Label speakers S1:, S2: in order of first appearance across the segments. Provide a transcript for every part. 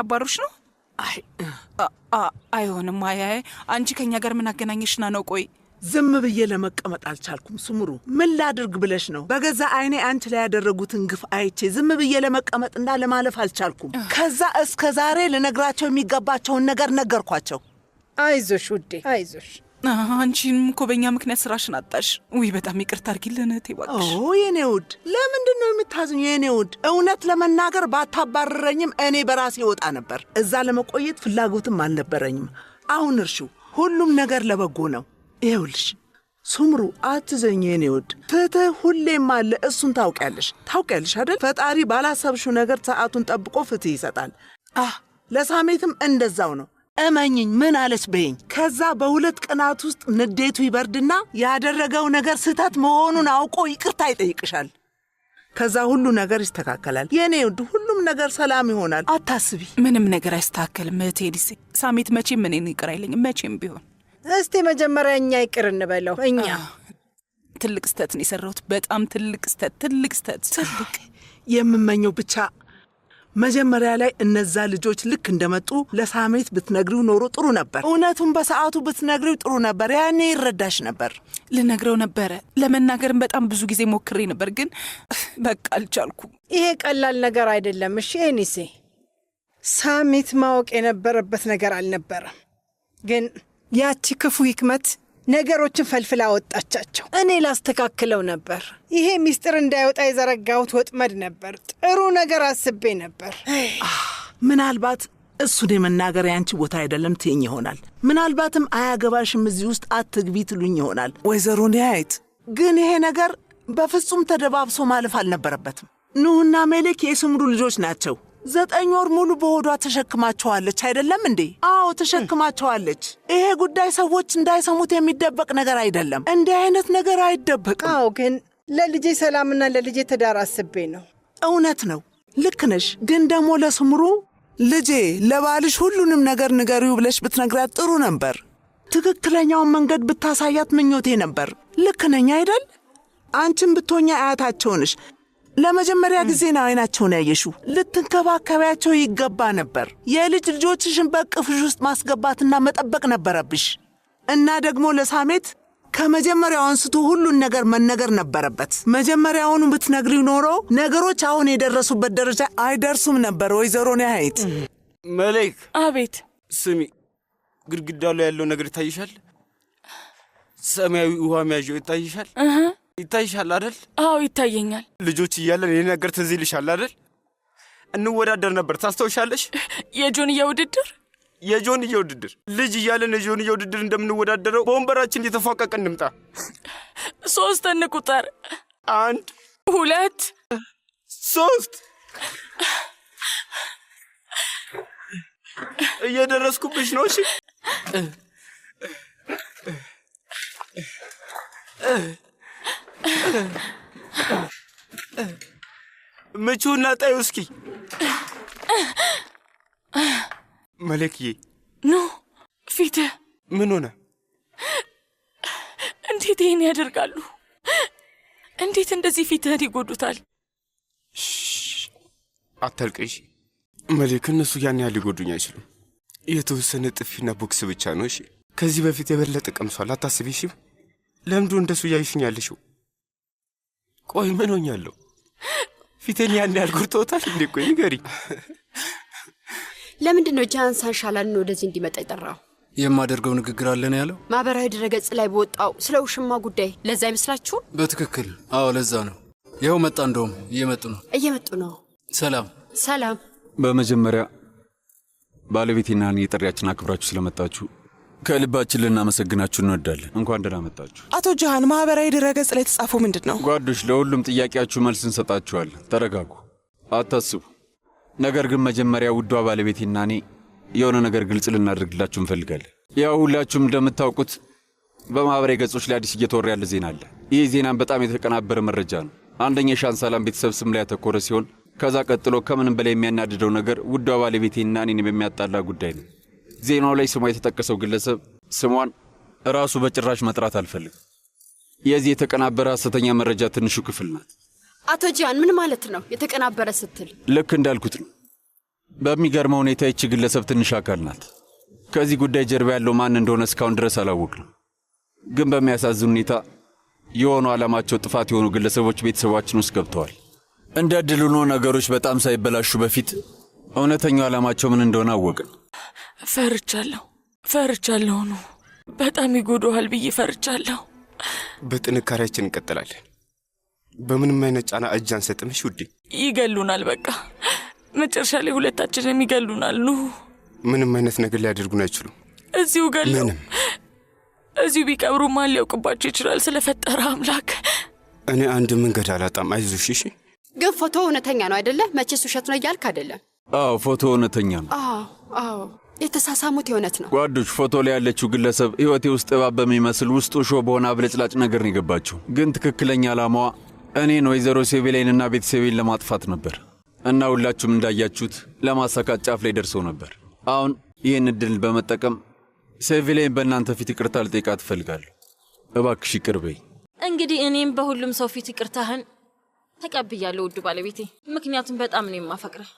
S1: አባሮሽ ነው? አይሆንም። አይ አንቺ ከኛ ጋር ምን አገናኘሽና ነው? ቆይ
S2: ዝም ብዬ ለመቀመጥ አልቻልኩም። ስምሩ ምን ላድርግ ብለሽ ነው? በገዛ አይኔ አንቺ ላይ ያደረጉትን ግፍ አይቼ ዝም ብዬ ለመቀመጥና ለማለፍ አልቻልኩም። ከዛ እስከ ዛሬ ልነግራቸው የሚገባቸውን ነገር ነገርኳቸው።
S3: አይዞሽ ውዴ አይዞሽ።
S1: አንቺንም እኮ በእኛ ምክንያት ስራሽን አጣሽ። ውይ በጣም ይቅርታ አድርጊልን እህቴ እባክሽ።
S2: የኔ ውድ ለምንድን ነው የምታዝኙ? የኔ ውድ እውነት ለመናገር ባታባረረኝም እኔ በራሴ ወጣ ነበር። እዛ ለመቆየት ፍላጎትም አልነበረኝም። አሁን እርሺው፣ ሁሉም ነገር ለበጎ ነው። ይኸውልሽ ሱምሩ አትዘኝ የኔ ውድ፣ ፍትህ ሁሌም አለ። እሱን ታውቂያለሽ አይደል? ፈጣሪ ባላሰብሽው ነገር ሰዓቱን ጠብቆ ፍትህ ይሰጣል። ለሳሜትም እንደዛው ነው። እመኝኝ። ምን አለች በይኝ። ከዛ በ2 ቀናት ውስጥ ንዴቱ ይበርድና ያደረገው ነገር ስህተት መሆኑን አውቆ ይቅርታ ይጠይቅሻል። ከዛ ሁሉ ነገር ይስተካከላል የኔ ውድ፣ ሁሉም ነገር ሰላም ይሆናል። አታስቢ።
S1: ምንም ነገር አይስተካከልም እህቴ ዲሴ። ሳሜት መቼም እኔን ይቅር አይለኝም መቼም ቢሆን።
S3: እስቲ መጀመሪያ እኛ ይቅር እንበለው። እኛ
S1: ትልቅ ስተት ነው የሰራሁት። በጣም ትልቅ ስተት።
S2: የምመኘው ብቻ መጀመሪያ ላይ እነዛ ልጆች ልክ እንደመጡ ለሳሜት ብትነግሪው ኖሮ ጥሩ ነበር። እውነቱን በሰዓቱ ብትነግሪው ጥሩ ነበር። ያኔ ይረዳሽ ነበር።
S1: ልነግረው ነበረ። ለመናገርም በጣም ብዙ ጊዜ ሞክሬ ነበር፣ ግን በቃ አልቻልኩም።
S3: ይሄ ቀላል ነገር አይደለም። እሺ ኤኒሴ፣ ሳሜት ማወቅ የነበረበት ነገር አልነበረም፣ ግን ያቺ ክፉ ህክመት ነገሮችን ፈልፍላ አወጣቻቸው። እኔ ላስተካክለው ነበር። ይሄ ሚስጥር እንዳይወጣ የዘረጋሁት ወጥመድ ነበር። ጥሩ ነገር አስቤ ነበር።
S2: ምናልባት እሱን የመናገር ያንቺ ቦታ አይደለም ትይኝ ይሆናል። ምናልባትም አያገባሽም እዚህ ውስጥ አትግቢ ትሉኝ ይሆናል። ወይዘሮ ኒያይት ግን ይሄ ነገር በፍጹም ተደባብሶ ማለፍ አልነበረበትም። ኑህና ሜሌክ የስምሩ ልጆች ናቸው። 9 ወር ሙሉ በሆዷ ተሸክማቸዋለች አይደለም እንዴ? አዎ ተሸክማቸዋለች። ይሄ ጉዳይ ሰዎች እንዳይሰሙት የሚደበቅ ነገር አይደለም። እንዲህ አይነት ነገር አይደበቅም።
S3: አዎ ግን ለልጄ ሰላምና ለልጄ ትዳር አስቤ ነው።
S2: እውነት ነው፣ ልክ ነሽ። ግን ደግሞ ለስምሩ ልጄ ለባልሽ ሁሉንም ነገር ንገሪው ብለሽ ብትነግራት ጥሩ ነበር። ትክክለኛውን መንገድ ብታሳያት ምኞቴ ነበር። ልክ ነኝ አይደል? አንቺም ብትሆኛ አያታቸው ነሽ። ለመጀመሪያ ጊዜ ነው አይናቸውን ያየሽው። ልትንከባከቢያቸው ይገባ ነበር። የልጅ ልጆችሽን በቅፍሽ ውስጥ ማስገባትና መጠበቅ ነበረብሽ። እና ደግሞ ለሳሜት ከመጀመሪያው አንስቶ ሁሉን ነገር መነገር ነበረበት። መጀመሪያውኑ ብትነግሪው ኖሮ ነገሮች አሁን የደረሱበት ደረጃ አይደርሱም ነበር። ወይዘሮ ኒያይት።
S4: መሌክ።
S1: አቤት።
S4: ስሚ፣ ግድግዳው ላይ ያለው ነገር ይታይሻል? ሰማያዊ ውሃ መያዣው ይታይሻል? ይታይሻል አይደል?
S1: አዎ ይታየኛል።
S4: ልጆች እያለን ይሄ ነገር ትዝ ይልሻል አይደል? እንወዳደር ነበር፣ ታስተውሻለሽ?
S1: የጆንያ ውድድር
S4: ልጅ እያለን የጆንያ ውድድር እንደምንወዳደረው በወንበራችን እየተፏቀቀን እንምጣ።
S1: 3 እንቁጠር።
S4: 1
S1: 2
S4: 3 እየደረስኩብሽ ነው። እሺ ምቹና ጣዩ እስኪ። መለክዬ
S1: ኖ ፊትህ
S4: ምን ሆነ?
S1: እንዴት ይሄን ያደርጋሉ? እንዴት እንደዚህ ፊትህን ይጎዱታል?
S4: አታልቅሽ መለክ። እነሱ ያን ያህል ሊጎዱኝ አይችሉም። የተወሰነ ጥፊና ቦክስ ብቻ ነው። እሺ ከዚህ በፊት የበለጠ ቀምሷል። አታስቢ። እሺ ለምንድን እንደሱ እያይሽኛለሽው? ቆይ ምን ሆኛለሁ? ፊቴን ያን ያህል ጎድቶታል እንዴ? ቆይ ንገሪኝ።
S5: ለምንድን ነው ጃንሳን ሻላልን ወደዚህ እንዲመጣ የጠራው?
S6: የማደርገው ንግግር አለ ነው ያለው።
S5: ማህበራዊ ድረገጽ ላይ በወጣው ስለ ውሽማ ጉዳይ ለዛ አይመስላችሁ?
S6: በትክክል አዎ፣ ለዛ ነው። ይኸው መጣ። እንደውም እየመጡ ነው።
S5: ሰላም።
S7: በመጀመሪያ ባለቤቴና እኔ ጥሪያችን አክብራችሁ ስለመጣችሁ ከልባችን ልናመሰግናችሁ እንወዳለን። እንኳን ደህና መጣችሁ።
S8: አቶ ጃሃን፣ ማህበራዊ ድረገጽ ላይ የተጻፈው ምንድን ነው?
S7: ጓዶች፣ ለሁሉም ጥያቄያችሁ መልስ እንሰጣችኋለን። ተረጋጉ፣ አታስቡ። ነገር ግን መጀመሪያ ውዷ ባለቤቴና እኔ የሆነ ነገር ግልጽ ልናደርግላችሁ እንፈልጋለን። ያው ሁላችሁም እንደምታውቁት በማህበራዊ ገጾች ላይ አዲስ እየተወራ ያለ ዜና አለ። ይህ ዜናም በጣም የተቀናበረ መረጃ ነው። አንደኛ የሻንሳላም ቤተሰብ ስም ላይ ያተኮረ ሲሆን ከዛ ቀጥሎ ከምንም በላይ የሚያናድደው ነገር ውዷ ባለቤቴና እኔን በሚያጣላ ጉዳይ ነው። ዜናው ላይ ስሟ የተጠቀሰው ግለሰብ ስሟን ራሱ በጭራሽ መጥራት አልፈልግም። የዚህ የተቀናበረ ሐሰተኛ መረጃ ትንሹ ክፍል ናት።
S5: አቶ ጃን ምን ማለት ነው የተቀናበረ ስትል?
S7: ልክ እንዳልኩት ነው። በሚገርመው ሁኔታ ይቺ ግለሰብ ትንሽ አካል ናት። ከዚህ ጉዳይ ጀርባ ያለው ማን እንደሆነ እስካሁን ድረስ አላወቅንም። ግን በሚያሳዝን ሁኔታ የሆኑ ዓላማቸው ጥፋት የሆኑ ግለሰቦች ቤተሰባችን ውስጥ ገብተዋል። እንደ ዕድል ሆኖ ነገሮች በጣም ሳይበላሹ በፊት እውነተኛው ዓላማቸው ምን እንደሆነ አወቅን።
S9: ፈርቻለሁ ነው። በጣም ይጎዳዋል ብዬ ፈርቻለሁ።
S4: በጥንካሬያችን እንቀጥላለን። በምንም አይነት ጫና እጅ አንሰጥምሽ ውዴ።
S9: ይገሉናል። በቃ መጨረሻ ላይ ሁለታችንም ይገሉናል። ኑ
S4: ምንም አይነት ነገር ሊያደርጉን አይችሉም።
S9: እዚሁ ገለው እዚሁ ቢቀብሩ ማን ሊያውቅባቸው ይችላል? ስለፈጠረ አምላክ።
S4: እኔ አንድ መንገድ አላጣም። አይዞሽ እሺ።
S5: ግን ፎቶ እውነተኛ ነው አይደለ? መቼስ ውሸት ነው እያልክ አይደለም?
S7: አዎ ፎቶ እውነተኛ ነው።
S5: አዎ የተሳሳሙት የእውነት ነው።
S7: ጓዶች፣ ፎቶ ላይ ያለችው ግለሰብ ሕይወቴ ውስጥ እባብ በሚመስል ውስጡ ሾህ በሆነ አብለጭላጭ ነገር ነው የገባችው። ግን ትክክለኛ ዓላማዋ እኔን ወይዘሮ ሴቪላይንና ቤተሰቤን ለማጥፋት ነበር እና ሁላችሁም እንዳያችሁት ለማሳካት ጫፍ ላይ ደርሰው ነበር። አሁን ይህን ዕድል በመጠቀም ሴቪላይን በእናንተ ፊት ይቅርታ ልጠይቃት እፈልጋለሁ። እባክሽ ይቅር በይ።
S10: እንግዲህ እኔም በሁሉም ሰው ፊት ይቅርታህን ተቀብያለሁ ውዱ ባለቤቴ፣ ምክንያቱም በጣም ነው የማፈቅረህ።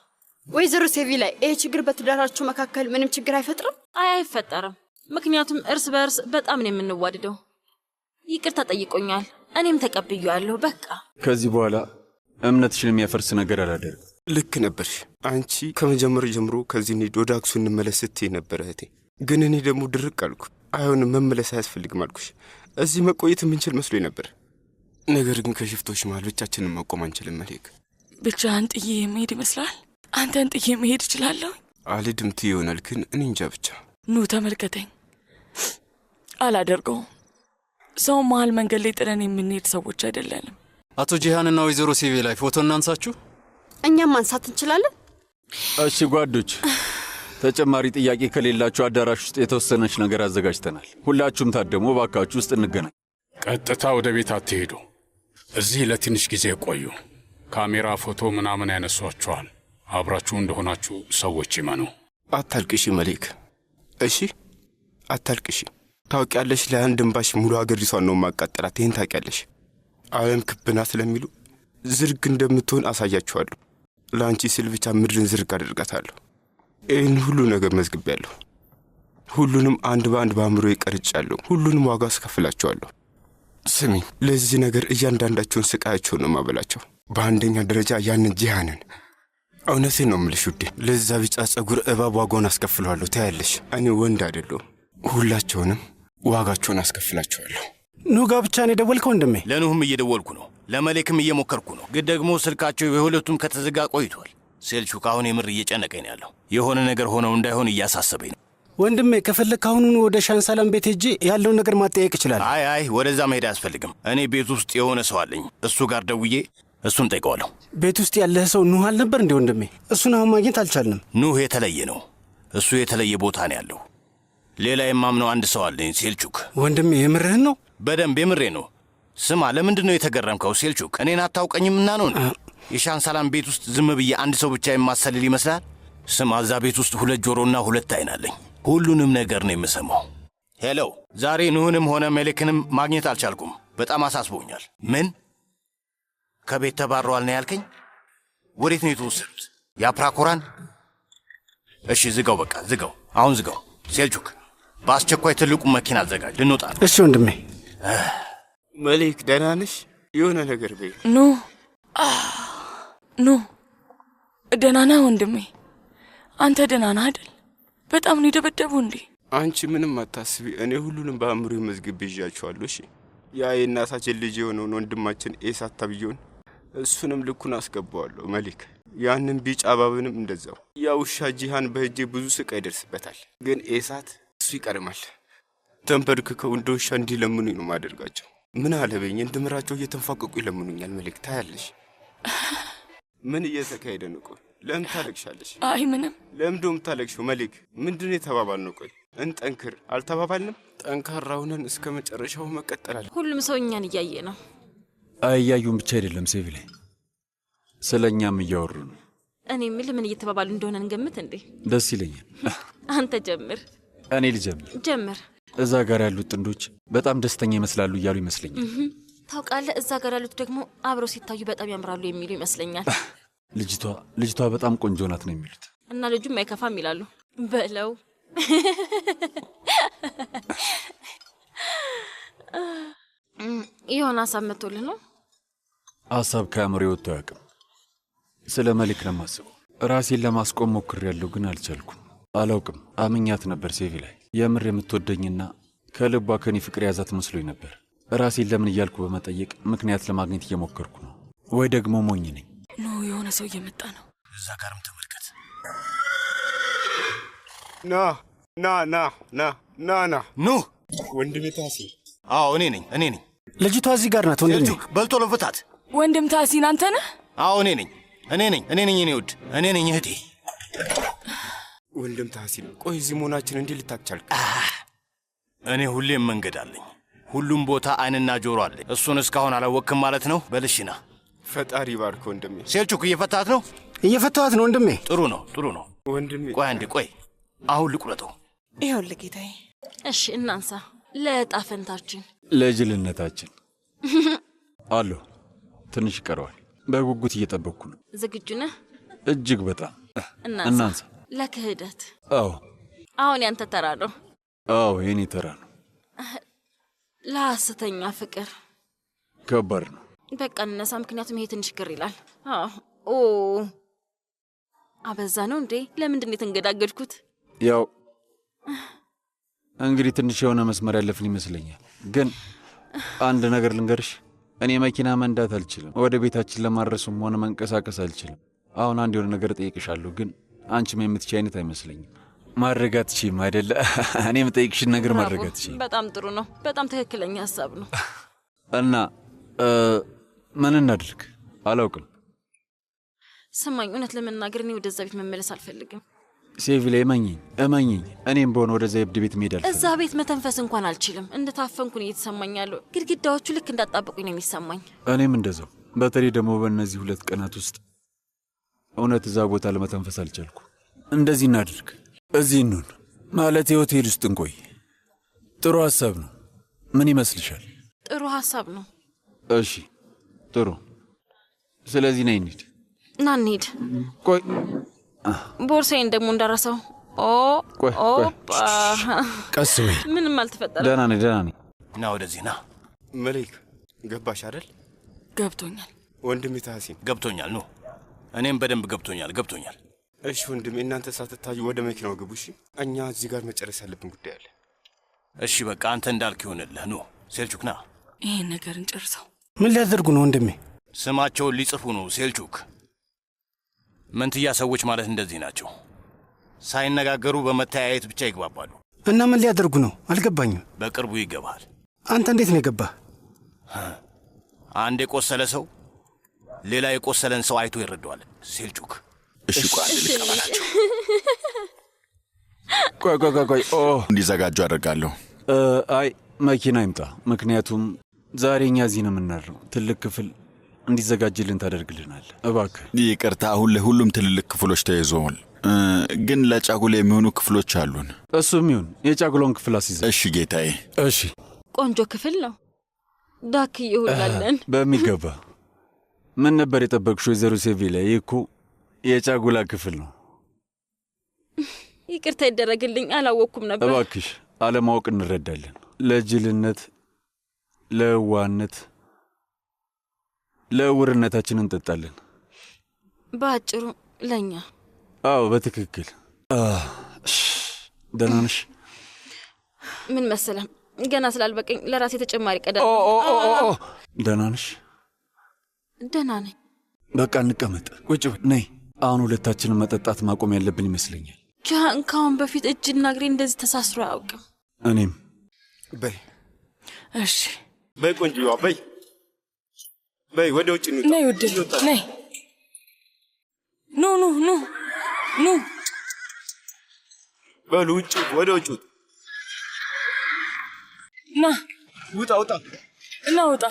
S5: ወይዘሮ ሴቪላይ፣ ይህ ችግር በትዳራችሁ መካከል ምንም ችግር አይፈጥርም?
S10: አይፈጠርም፣ ምክንያቱም እርስ በእርስ በጣም ነው የምንዋድደው። ይቅርታ ጠይቆኛል፣ እኔም ተቀብያለሁ። በቃ
S7: ከዚህ በኋላ እምነትሽን የሚያፈርስ ነገር አላደርግም።
S4: ልክ ነበርሽ። አንቺ ከመጀመሪያ ጀምሮ ከዚህ እንሂድ ወደ አክሱ እንመለስ ስትይ ነበር እህቴ። ግን እኔ ደግሞ ድርቅ አልኩ። አይሆንም፣ መመለስ አያስፈልግም አልኩሽ። እዚህ መቆየት የምንችል መስሎኝ ነበር። ነገር ግን ከሽፍቶች መሃል ብቻችንን መቆም አንችልም። መሌክ፣
S9: ብቻህን ጥዬ መሄድ ይመስላል? አንተን ጥዬ መሄድ እችላለሁ?
S4: አልድም ትይ ይሆናል፣ ግን እኔ እንጃ ብቻ።
S9: ኑ ተመልከተኝ። አላደርገውም። ሰው መሃል መንገድ ላይ ጥለን የምንሄድ ሰዎች አይደለንም።
S6: አቶ ጂሃንና ወይዘሮ ሴቪላይ ፎቶ እናንሳችሁ?
S5: እኛም ማንሳት እንችላለን።
S7: እሺ ጓዶች፣ ተጨማሪ ጥያቄ ከሌላችሁ አዳራሽ ውስጥ የተወሰነች ነገር አዘጋጅተናል። ሁላችሁም ታደሙ። እባካችሁ ውስጥ እንገናኝ።
S11: ቀጥታ ወደ ቤት አትሄዱ። እዚህ ለትንሽ ጊዜ ቆዩ። ካሜራ፣ ፎቶ ምናምን ያነሷችኋል። አብራችሁ እንደሆናችሁ ሰዎች ይመኑ።
S4: አታልቅሺ መሌክ፣ እሺ አታልቅሺ። ታውቂያለሽ፣ ለአንድ እንባሽ ሙሉ ሀገሪቷን ነው ማቃጠላት። ይህን ታውቂያለሽ። ዓለም ክብና ስለሚሉ ዝርግ እንደምትሆን አሳያችኋለሁ። ለአንቺ ስል ብቻ ምድርን ዝርግ አደርጋታለሁ። ይህን ሁሉ ነገር መዝግቤያለሁ። ሁሉንም አንድ በአንድ በአእምሮ ይቀርጫለሁ። ሁሉንም ዋጋ አስከፍላቸዋለሁ። ስሚ፣ ለዚህ ነገር እያንዳንዳቸውን ስቃያቸውን ነው ማበላቸው። በአንደኛ ደረጃ ያንን ጂሃንን፣ እውነቴን ነው የምልሽ ውዴ፣ ለዛ ቢጫ ጸጉር እባብ ዋጋውን አስከፍለዋለሁ። ታያለሽ፣ እኔ ወንድ አይደለሁም። ሁላቸውንም ዋጋቸውን አስከፍላቸዋለሁ።
S12: ኑህ ጋ ብቻ ነው የደወልከው ወንድሜ?
S13: ለኑህም እየደወልኩ ነው፣ ለመሌክም እየሞከርኩ ነው። ግን ደግሞ ስልካቸው የሁለቱም ከተዘጋ ቆይቷል። ሴልቹክ አሁን የምር እየጨነቀኝ ነው ያለው። የሆነ ነገር ሆነው እንዳይሆን እያሳሰበኝ ነው።
S12: ወንድሜ ከፈለክ አሁኑን ወደ ሻንሳላም ቤት ሄጄ ያለውን ነገር ማጠየቅ ይችላል።
S13: አይ ወደዛ መሄድ አያስፈልግም። እኔ ቤት ውስጥ የሆነ ሰው አለኝ። እሱ ጋር ደውዬ እሱን ጠይቀዋለሁ።
S12: ቤት ውስጥ ያለህ ሰው ኑህ አልነበር እንዴ ወንድሜ? እሱን አሁን ማግኘት አልቻልንም።
S13: ኑህ የተለየ ነው። እሱ የተለየ ቦታ ነው ያለው። ሌላ የማምነው አንድ ሰው አለኝ። ሴልቹክ
S12: ወንድሜ፣ የምርህን ነው?
S13: በደንብ የምሬ ነው። ስማ፣ ለምንድን ነው የተገረምከው? ሴልቹክ እኔን አታውቀኝምና ነው? የሻንሳላም ቤት ውስጥ ዝም ብዬ አንድ ሰው ብቻ የማሰልል ይመስላል? ስማ፣ እዛ ቤት ውስጥ 2 ጆሮና 2 አይን አለኝ። ሁሉንም ነገር ነው የምሰማው። ሄሎ፣ ዛሬ ኑህንም ሆነ ሜሌክንም ማግኘት አልቻልኩም። በጣም አሳስቦኛል። ምን? ከቤት ተባረዋል ነው ያልከኝ? ወዴት ነው የተወሰዱት? የአፕራኮራን? እሺ ዝጋው፣ በቃ ዝጋው፣ አሁን ዝጋው። ሴልቹክ በአስቸኳይ ትልቁ መኪና አዘጋጅ፣ ልንወጣ ነው።
S12: እሺ ወንድሜ።
S4: መሌክ ደህና ነሽ? የሆነ ነገር በይ።
S9: ኑ ደህና ነህ ወንድሜ? አንተ ደህና ነህ አይደል? በጣም ነው የደበደቡ እንዴ?
S4: አንቺ ምንም አታስቢ፣ እኔ ሁሉንም በአእምሮ መዝግብ ይዣቸዋለሁ። እሺ፣ ያ የእናታችን ልጅ የሆነውን ወንድማችን ኤሳት ተብዬውን እሱንም ልኩን አስገባዋለሁ። መሌክ፣ ያንን ቢጫ እባብንም እንደዛው። ያ ውሻ ጂሃን በእጄ ብዙ ስቃይ ይደርስበታል፣ ግን ኤሳት እሱ ይቀድማል። ተንበርክከው እንደ ውሻ እንዲለምኑኝ ነው ማደርጋቸው። ምን አለበኝ እንድምራቸው እየተንፋቀቁ ይለምኑኛል። መሌክ፣ ታያለሽ ምን እየተካሄደ ነው? ቆይ ለምን ታለቅሻለሽ?
S9: አይ ምንም።
S4: ለምንድነው የምታለቅሽው? መሌክ፣ ምንድነው የተባባልነው? ቆይ እንጠንክር አልተባባልንም? ጠንካራ ሆነን እስከ መጨረሻው መቀጠላል።
S10: ሁሉም ሰው እኛን እያየ ነው።
S7: እያዩን ብቻ አይደለም ሴቪላይ፣ ስለ እኛም እያወሩ ነው።
S10: እኔ የምልህ ምን እየተባባሉ እንደሆነ እንገምት እንዴ?
S7: ደስ ይለኛል።
S10: አንተ ጀምር።
S7: እኔ ልጀምር?
S10: ጀምር።
S7: እዛ ጋር ያሉት ጥንዶች በጣም ደስተኛ ይመስላሉ እያሉ ይመስለኛል።
S10: ታውቃለህ፣ እዛ ጋር ያሉት ደግሞ አብረው ሲታዩ በጣም ያምራሉ የሚሉ ይመስለኛል።
S7: ልጅቷ በጣም ቆንጆ ናት ነው የሚሉት።
S10: እና ልጁም አይከፋም ይላሉ በለው። የሆነ ሀሳብ መጥቶልህ ነው?
S7: ሀሳብ ከአእምሮዬ ወጥቶ አያውቅም። ስለ መሊክ ነው የማስበው። ራሴን ለማስቆም ሞክሬያለሁ፣ ግን አልቻልኩም። አላውቅም፣ አምኛት ነበር ሴቪ ላይ የምር የምትወደኝና ከልቧ ከኔ ፍቅር የያዛት መስሎኝ ነበር። ራሴን ለምን እያልኩ በመጠየቅ ምክንያት ለማግኘት እየሞከርኩ ነው። ወይ ደግሞ ሞኝ ነኝ።
S9: ኖ የሆነ ሰው እየመጣ ነው።
S13: እዛ ጋርም ተመልከት።
S4: ና ና ና ና ና ና
S13: ኑ
S4: ወንድሜ ታሲ።
S13: አዎ እኔ ነኝ።
S12: ልጅቷ እዚህ ጋር ናት ወንድሜ።
S13: ሴልቹክ በልቶ ለፍታት።
S9: ወንድም ታሲን አንተ ነህ?
S13: አዎ እኔ ነኝ እኔ ውድ እኔ ነኝ እህቴ።
S4: ወንድም ታሲ ቆይ እዚህ መሆናችን እንዲህ ልታክቻልክ?
S13: እኔ ሁሌም መንገድ አለኝ። ሁሉም ቦታ አይንና ጆሮ አለኝ። እሱን እስካሁን አላወቅክም ማለት ነው? በልሽና
S4: ፈጣሪ ባርክ ወንድሜ።
S13: ሴልቹክ እየፈታት ነው?
S12: እየፈታዋት ነው ወንድሜ።
S13: ጥሩ ነው
S4: ወንድሜ።
S13: ቆይ አንዴ ቆይ፣ አሁን ልቁረጠው።
S1: ይኸውልህ ጌታዬ።
S10: እሺ እናንሳ ለዕጣ ፈንታችን፣
S7: ለጅልነታችን። አሎ ትንሽ ይቀረዋል። በጉጉት እየጠበቅኩ ነው።
S10: ዝግጁ ነህ?
S7: እጅግ በጣም።
S10: እናንሳ ለክህደት።
S7: አዎ
S10: አሁን ያንተ ተራ ነው።
S7: አዎ የኔ ተራ ነው።
S10: ለሐሰተኛ ፍቅር
S7: ከባድ ነው።
S10: በቃ እንነሳ፣ ምክንያቱም ይሄ ትንሽ ግር ይላል። ኦ አበዛ ነው እንዴ? ለምንድን ነው የተንገዳገድኩት?
S7: ያው እንግዲህ ትንሽ የሆነ መስመር ያለፍን ይመስለኛል። ግን አንድ ነገር ልንገርሽ፣ እኔ መኪና መንዳት አልችልም። ወደ ቤታችን ለማድረሱም ሆነ መንቀሳቀስ አልችልም። አሁን አንድ የሆነ ነገር እጠይቅሻለሁ፣ ግን አንቺም የምትችይ አይነት አይመስለኝም። ማድረግ አትችይም አይደለ? እኔ የምጠይቅሽን ነገር ማድረግ አትችይም።
S10: በጣም ጥሩ ነው። በጣም ትክክለኛ ሀሳብ ነው።
S7: እና ምን እናድርግ አላውቅም።
S10: ስማኝ፣ እውነት ለመናገር እኔ ወደዛ ቤት መመለስ አልፈልግም።
S7: ሴቪ ላይ እመኝኝ፣ እኔም በሆነ ወደዛ የእብድ ቤት መሄድ አልፈልግም።
S10: እዛ ቤት መተንፈስ እንኳን አልችልም። እንደታፈንኩ ነው እየተሰማኝ ያለው። ግድግዳዎቹ ልክ እንዳጣበቁኝ ነው የሚሰማኝ።
S7: እኔም እንደዛው። በተለይ ደግሞ በእነዚህ 2 ቀናት ውስጥ እውነት እዛ ቦታ ለመተንፈስ አልቻልኩ። እንደዚህ እናድርግ፣ እዚህ እንሁን፣ ማለት የሆቴል ውስጥ እንቆይ። ጥሩ ሀሳብ ነው። ምን ይመስልሻል?
S10: ጥሩ ሀሳብ ነው።
S7: እሺ ጥሩ። ስለዚህ ነይ እንሂድ።
S10: ና እንሂድ።
S7: ቆይ
S10: ቦርሳዬን ደግሞ እንዳረሳው።
S7: ቆይ
S12: ቀስ በይ።
S10: ምንም አልተፈጠረም።
S7: ደህና ነኝ።
S13: ና ወደዚህ ና።
S4: መሊክ ገባሽ አይደል?
S9: ገብቶኛል
S4: ወንድሜ ታሲን።
S13: ገብቶኛል ነው። እኔም በደንብ ገብቶኛል።
S4: እሺ ወንድሜ፣ እናንተ ሳትታዩ ወደ መኪናው ግቡ። እሺ እኛ እዚህ ጋር መጨረስ ያለብን ጉዳይ አለ።
S13: እሺ በቃ አንተ እንዳልክ ይሆንልህ። ኑ ሴልቹክ ና።
S9: ይሄን ነገር እንጨርሰው።
S12: ምን ሊያደርጉ ነው ወንድሜ?
S13: ስማቸውን ሊጽፉ ነው ሴልቹክ። መንትያ ሰዎች ማለት እንደዚህ ናቸው። ሳይነጋገሩ በመተያየት ብቻ ይግባባሉ።
S12: እና ምን ሊያደርጉ ነው? አልገባኝም።
S13: በቅርቡ ይገባል።
S12: አንተ እንዴት ነው የገባህ?
S13: አንድ የቆሰለ ሰው ሌላ የቆሰለን ሰው አይቶ ይረዳዋል ሴልቹክ።
S14: እሺ ቆይ አንድ ልቀበላቸው።
S7: ቆይ
S14: እንዲዘጋጁ አደርጋለሁ።
S7: አይ መኪና ይምጣ፣ ምክንያቱም ዛሬ እኛ እዚህ ነው የምናድረው። ትልቅ ክፍል እንዲዘጋጅልን ታደርግልናል እባክህ።
S14: ይቅርታ፣ አሁን ለሁሉም ትልልቅ ክፍሎች ተይዘዋል፣ ግን ለጫጉላ የሚሆኑ ክፍሎች አሉን።
S7: እሱም ይሁን፣ የጫጉላውን ክፍል አስይዘ።
S14: እሺ ጌታዬ።
S7: እሺ
S10: ቆንጆ ክፍል ነው። ዳክዬ ሁላለን
S7: በሚገባ። ምን ነበር የጠበቅሽው ወይዘሮ ሴቪላ? ይህ እኮ የጫጉላ ክፍል ነው።
S10: ይቅርታ ይደረግልኝ፣ አላወቅኩም ነበር።
S7: እባክሽ፣ አለማወቅ እንረዳለን። ለጅልነት፣ ለዋነት፣ ለውርነታችን እንጠጣለን።
S10: በአጭሩ ለኛ።
S7: አዎ በትክክል። ደህና ነሽ?
S10: ምን መሰለም፣ ገና ስላልበቀኝ ለራሴ ተጨማሪ ቀዳል።
S7: ደህና ነሽ?
S10: ደህና ነኝ።
S7: በቃ እንቀመጥ። ቁጭ ነይ። አሁን ሁለታችንን መጠጣት ማቆም ያለብን ይመስለኛል።
S10: ጃን ካሁን በፊት እጅና እግሬ እንደዚህ ተሳስሮ አያውቅም።
S7: እኔም።
S4: በይ
S9: እሺ
S4: በይ፣ ቆንጆዋ በይ ወደ ውጭ እንውጣ።
S9: ነይ ውድ ነይ። ኑ
S4: በሉ ውጭ፣ ወደ ውጭ
S9: ና
S4: ውጣ
S9: ውጣ።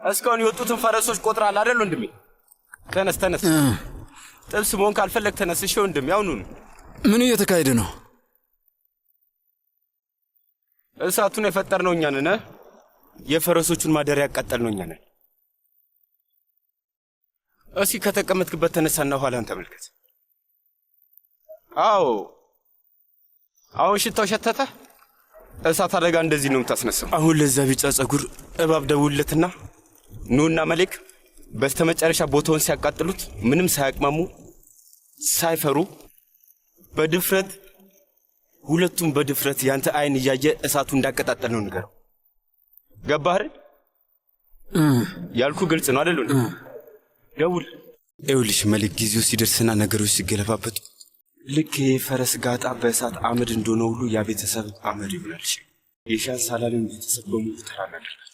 S4: እስካሁን የወጡትን ፈረሶች ቆጥራል አይደል ወንድሜ? ተነስ ተነስ። ጥብስ መሆን ካልፈለግ ተነስ። እሺ ወንድሜ፣ አሁኑን።
S6: ምን እየተካሄደ ነው?
S4: እሳቱን የፈጠርነው እኛ ነን። የፈረሶቹን ማደሪያ ያቃጠልነው እኛ ነን። እስኪ ከተቀመጥክበት ተነሳና ኋላን ተመልከት። አዎ አሁን ሽታው ሸተተ። እሳት አደጋ እንደዚህ ነው የምታስነሳው። አሁን ለዛ ቢጫ ጸጉር እባብ ደውለትና ኑና መሌክ በስተመጨረሻ ቦታውን ሲያቃጥሉት ምንም ሳያቅማሙ ሳይፈሩ በድፍረት ሁለቱም በድፍረት ያንተ አይን እያየ እሳቱ እንዳቀጣጠል ነው ንገረው። ገባህ? ያልኩ ግልጽ ነው አይደል? ደውል። ይኸውልሽ መሌክ፣ ጊዜው ሲደርስና ነገሮች ሲገለባበጡ ልክ የፈረስ ጋጣ በእሳት አመድ እንደሆነ ሁሉ ያ ቤተሰብ አመድ ይሆናል። የሻንሳላልን ቤተሰብ በሙሉ ተራ እናደርጋለን።